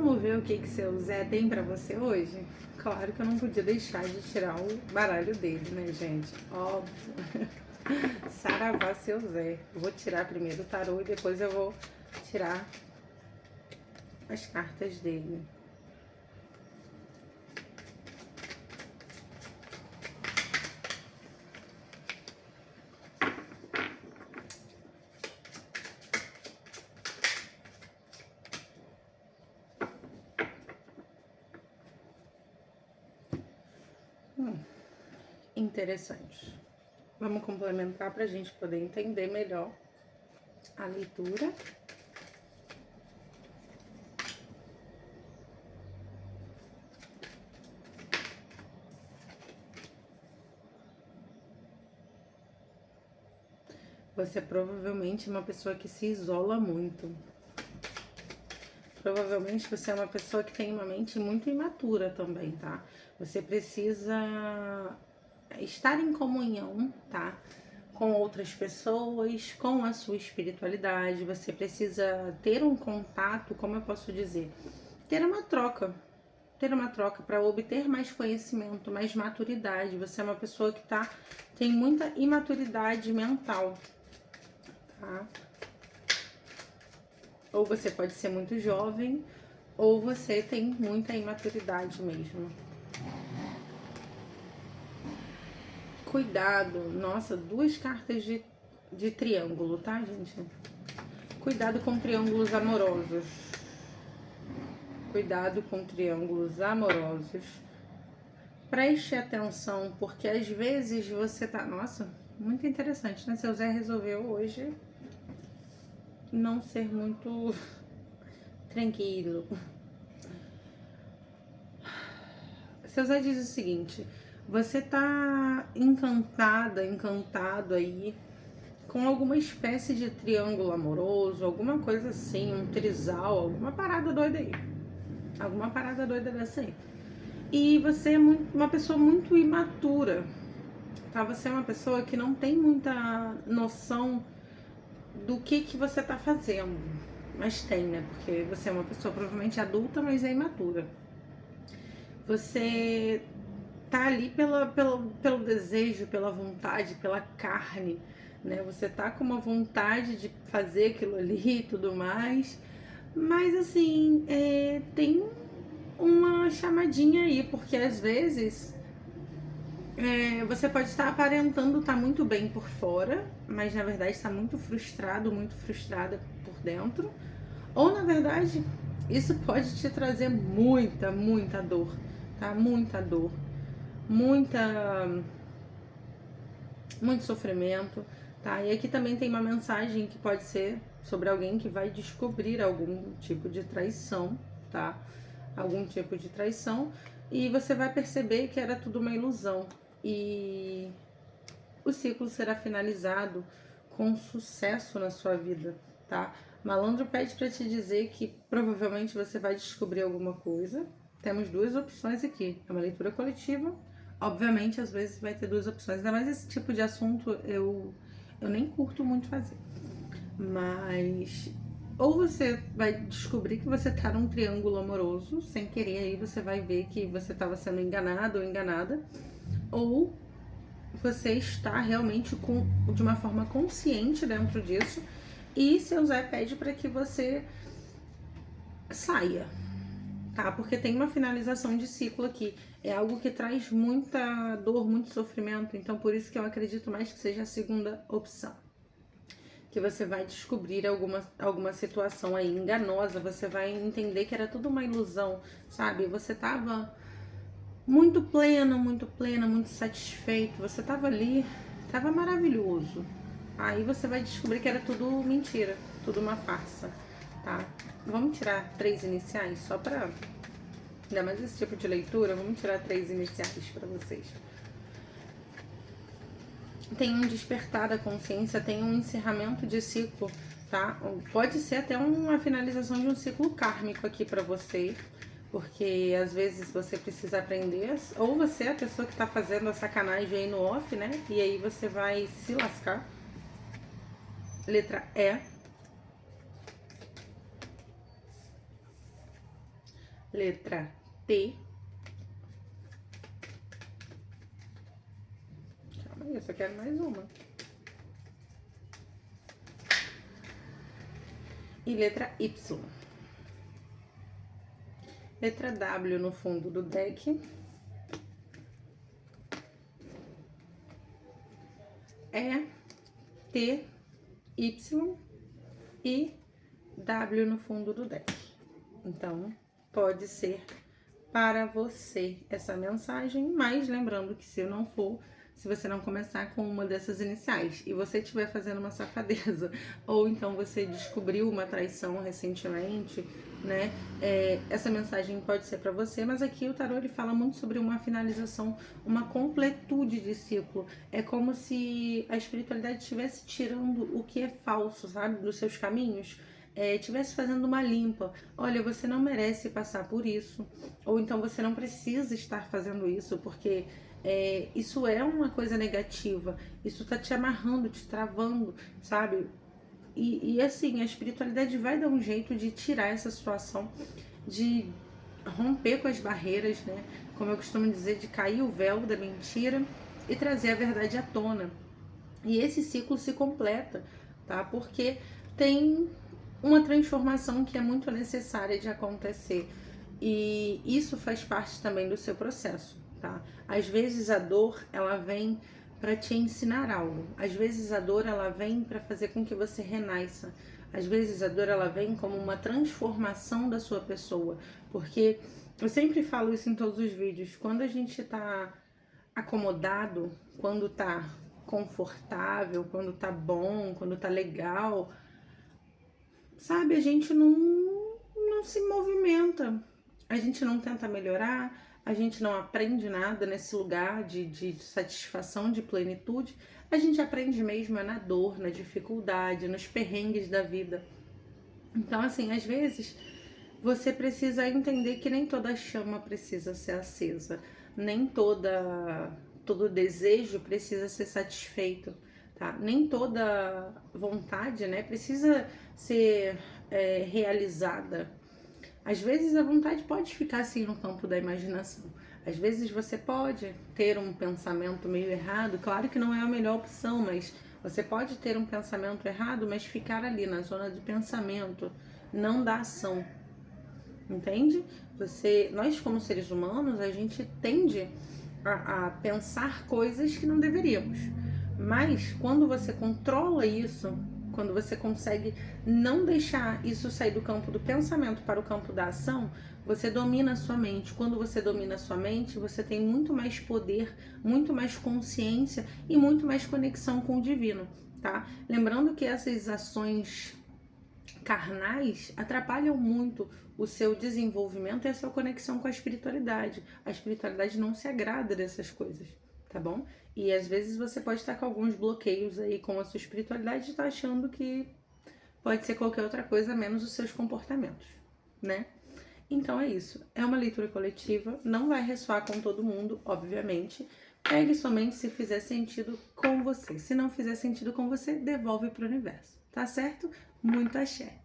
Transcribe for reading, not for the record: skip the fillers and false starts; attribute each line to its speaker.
Speaker 1: Vamos ver o que seu Zé tem pra você hoje? Claro que eu não podia deixar de tirar o baralho dele, né, gente? Óbvio. Saravá, seu Zé. Eu vou tirar primeiro o tarô e depois eu vou tirar as cartas dele. Interessante. Vamos complementar para a gente poder entender melhor a leitura. Você provavelmente é uma pessoa que se isola muito. Provavelmente você é uma pessoa que tem uma mente muito imatura também, tá? Você precisa estar em comunhão, tá? Com outras pessoas, com a sua espiritualidade. Você precisa ter um contato, como eu posso dizer? Ter uma troca para obter mais conhecimento, mais maturidade. Você é uma pessoa que tem muita imaturidade mental, tá? Ou você pode ser muito jovem, ou você tem muita imaturidade mesmo. Cuidado, nossa, duas cartas de triângulo, tá, gente? Cuidado com triângulos amorosos. Cuidado com triângulos amorosos. Preste atenção, porque às vezes você tá... Nossa, muito interessante, né? Seu Zé resolveu hoje não ser muito tranquilo. Seu Zé diz o seguinte: você tá encantado aí com alguma espécie de triângulo amoroso, alguma coisa assim, um trisal, alguma parada doida aí. Alguma parada doida dessa aí. E você é uma pessoa muito imatura, tá? Você é uma pessoa que não tem muita noção do que você tá fazendo. Mas tem, né? Porque você é uma pessoa provavelmente adulta, mas é imatura. Você tá ali pelo desejo, pela vontade, pela carne, né? Você tá com uma vontade de fazer aquilo ali e tudo mais. Mas assim, tem uma chamadinha aí, porque às vezes você pode estar aparentando estar muito bem por fora, mas na verdade está muito frustrado, muito frustrada por dentro. Ou na verdade, isso pode te trazer muita dor, tá? Muita dor, muito sofrimento, tá? E aqui também tem uma mensagem que pode ser sobre alguém que vai descobrir algum tipo de traição, tá? Algum tipo de traição, e você vai perceber que era tudo uma ilusão. E o ciclo será finalizado com sucesso na sua vida, tá? Malandro pede para te dizer que provavelmente você vai descobrir alguma coisa. Temos duas opções aqui. É uma leitura coletiva. Obviamente, às vezes vai ter duas opções. Ainda mais esse tipo de assunto eu nem curto muito fazer. Mas ou você vai descobrir que você tá num triângulo amoroso, sem querer, aí você vai ver que você estava sendo enganado ou enganada, ou você está realmente de uma forma consciente dentro disso, e seu Zé pede para que você saia, tá? Porque tem uma finalização de ciclo aqui. É algo que traz muita dor, muito sofrimento, então por isso que eu acredito mais que seja a segunda opção. Que você vai descobrir alguma situação aí enganosa, você vai entender que era tudo uma ilusão, sabe? Você tava muito pleno, muito satisfeito, você tava ali, tava maravilhoso. Aí você vai descobrir que era tudo mentira, tudo uma farsa, tá? Vamos tirar 3 iniciais só pra... Ainda mais esse tipo de leitura, vamos tirar 3 iniciais pra vocês. Tem um despertar da consciência, tem um encerramento de ciclo, tá? Pode ser até uma finalização de um ciclo kármico aqui pra você, porque às vezes você precisa aprender, ou você é a pessoa que tá fazendo a sacanagem aí no off, né? E aí você vai se lascar. Letra E. letra T. Calma aí, eu só quero mais uma. E letra Y. Letra W no fundo do deck. E, T, Y e W no fundo do deck. Então, pode ser para você essa mensagem, mas lembrando que se não for, se você não começar com uma dessas iniciais e você estiver fazendo uma safadeza, ou então você descobriu uma traição recentemente, né? Essa mensagem pode ser para você, mas aqui o tarô ele fala muito sobre uma finalização, uma completude de ciclo. É como se a espiritualidade estivesse tirando o que é falso, sabe, dos seus caminhos. Estivesse fazendo uma limpa. Olha, você não merece passar por isso, ou então você não precisa estar fazendo isso, porque isso é uma coisa negativa, isso tá te amarrando, te travando, sabe? E assim, a espiritualidade vai dar um jeito de tirar essa situação, de romper com as barreiras, né? Como eu costumo dizer, de cair o véu da mentira e trazer a verdade à tona. E esse ciclo se completa, tá? Porque tem uma transformação que é muito necessária de acontecer. E isso faz parte também do seu processo, tá? Às vezes a dor, ela vem para te ensinar algo. Às vezes a dor, ela vem para fazer com que você renasça. Às vezes a dor, ela vem como uma transformação da sua pessoa. Porque eu sempre falo isso em todos os vídeos. Quando a gente tá acomodado, quando tá confortável, quando tá bom, quando tá legal, sabe, a gente não se movimenta, a gente não tenta melhorar, a gente não aprende nada nesse lugar de satisfação, de plenitude. A gente aprende mesmo na dor, na dificuldade, nos perrengues da vida. Então, assim, às vezes você precisa entender que nem toda chama precisa ser acesa, nem todo desejo precisa ser satisfeito, tá? Nem toda vontade, né, precisa ser realizada. Às vezes a vontade pode ficar assim no campo da imaginação. Às vezes você pode ter um pensamento meio errado, claro que não é a melhor opção, mas você pode ter um pensamento errado, mas ficar ali na zona de pensamento, não da ação. Entende? Nós como seres humanos, a gente tende a pensar coisas que não deveríamos. Mas quando você controla isso, quando você consegue não deixar isso sair do campo do pensamento para o campo da ação, você domina a sua mente. Quando você domina a sua mente, você tem muito mais poder, muito mais consciência e muito mais conexão com o divino, tá? Lembrando que essas ações carnais atrapalham muito o seu desenvolvimento e a sua conexão com a espiritualidade. A espiritualidade não se agrada dessas coisas, tá bom? E às vezes você pode estar com alguns bloqueios aí com a sua espiritualidade e tá achando que pode ser qualquer outra coisa menos os seus comportamentos, né? Então é isso. É uma leitura coletiva, não vai ressoar com todo mundo, obviamente. Pegue somente se fizer sentido com você. Se não fizer sentido com você, devolve para o universo, tá certo? Muito axé.